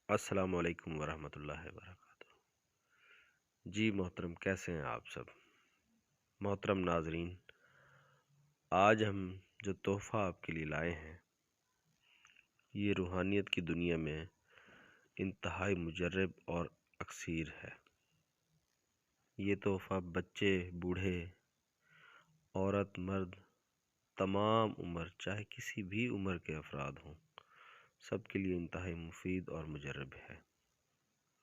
السلام علیکم ورحمۃ اللہ وبرکاتہ۔ جی محترم، کیسے ہیں آپ سب؟ محترم ناظرین، آج ہم جو تحفہ آپ کے لیے لائے ہیں یہ روحانیت کی دنیا میں انتہائی مجرب اور اکثیر ہے۔ یہ تحفہ بچے، بوڑھے، عورت، مرد، تمام عمر، چاہے کسی بھی عمر کے افراد ہوں، سب کے لیے انتہائی مفید اور مجرب ہے۔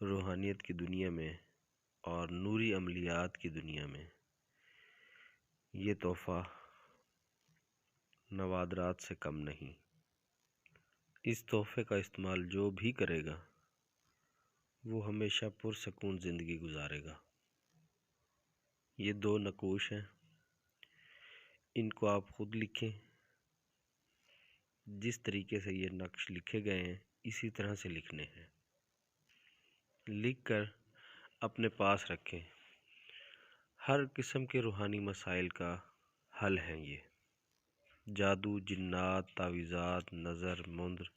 روحانیت کی دنیا میں اور نوری عملیات کی دنیا میں یہ تحفہ نوادرات سے کم نہیں۔ اس تحفے کا استعمال جو بھی کرے گا وہ ہمیشہ پرسکون زندگی گزارے گا۔ یہ 2 نقوش ہیں، ان کو آپ خود لکھیں۔ جس طریقے سے یہ نقش لکھے گئے ہیں اسی طرح سے لکھنے ہیں۔ لکھ کر اپنے پاس رکھیں۔ ہر قسم کے روحانی مسائل کا حل ہے یہ۔ جادو، جنات، تعویذات، نظر، منظر،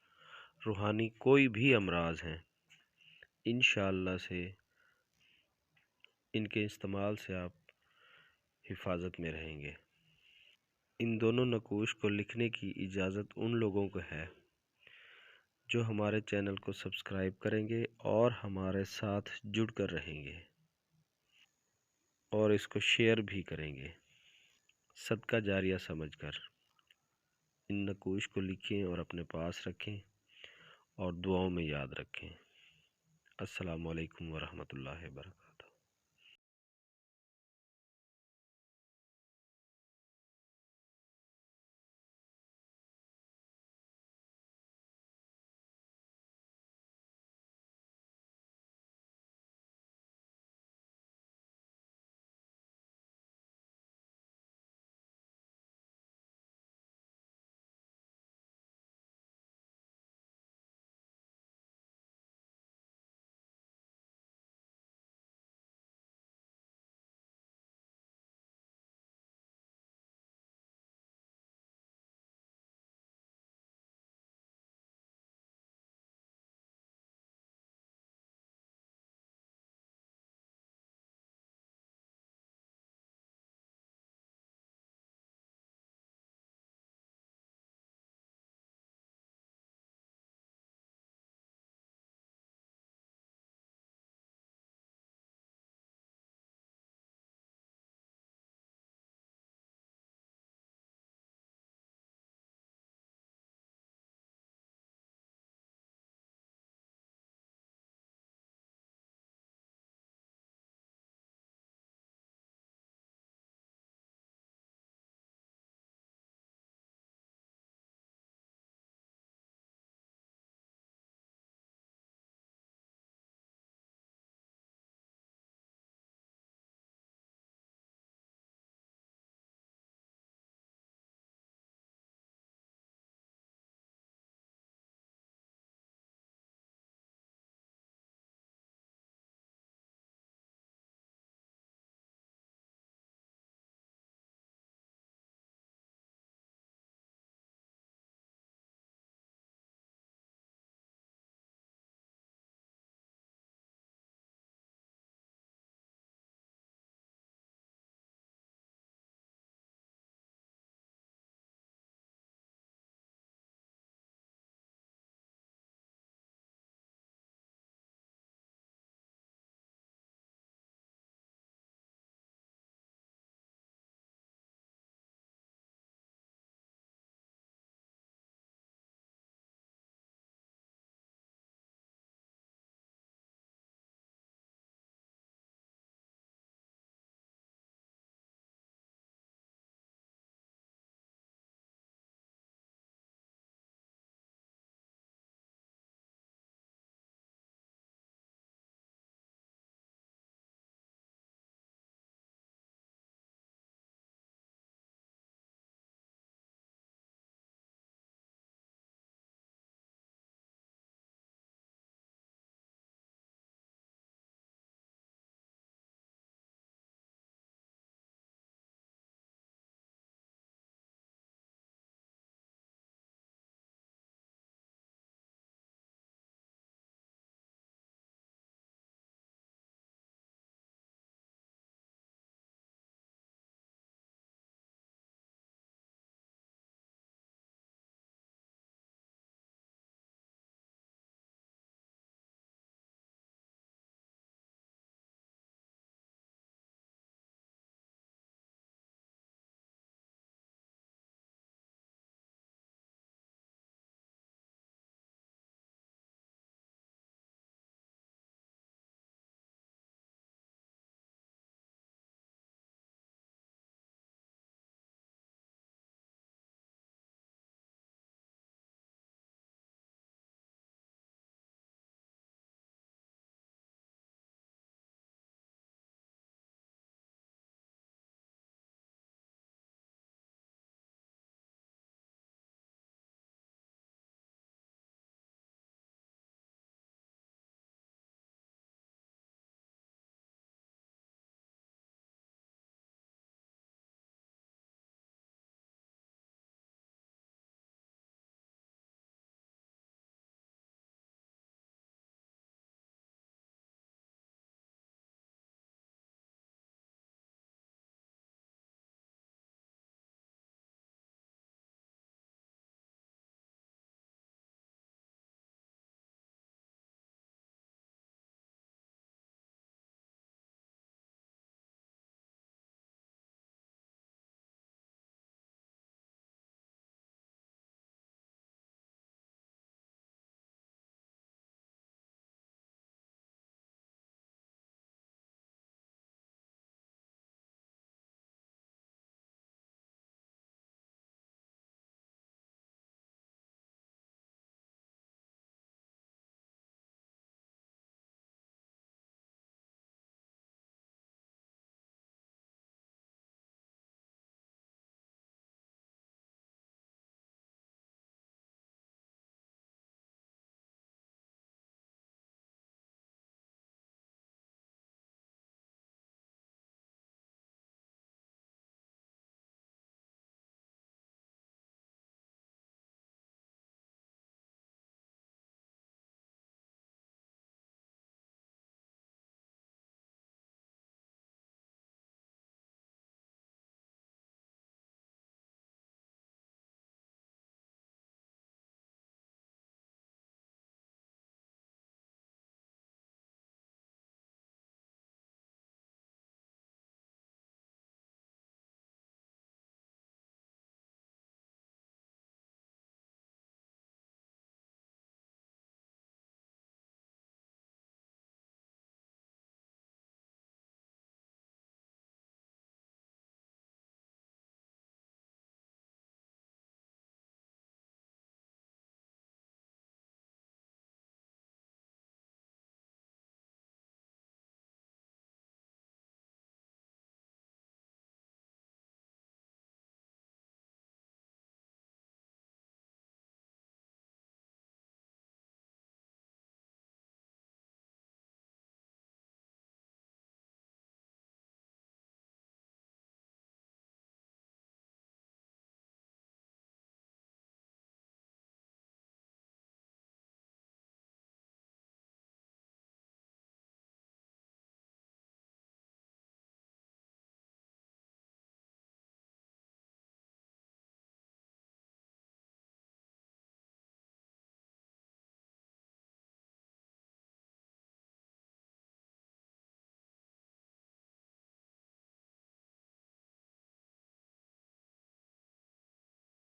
روحانی کوئی بھی امراض ہیں، انشاءاللہ سے ان کے استعمال سے آپ حفاظت میں رہیں گے۔ ان دونوں نقوش کو لکھنے کی اجازت ان لوگوں کو ہے جو ہمارے چینل کو سبسکرائب کریں گے اور ہمارے ساتھ جڑ کر رہیں گے اور اس کو شیئر بھی کریں گے، صدقہ جاریہ سمجھ کر۔ ان نقوش کو لکھیں اور اپنے پاس رکھیں اور دعاؤں میں یاد رکھیں۔ السلام علیکم ورحمۃ اللہ وبرکاتہ۔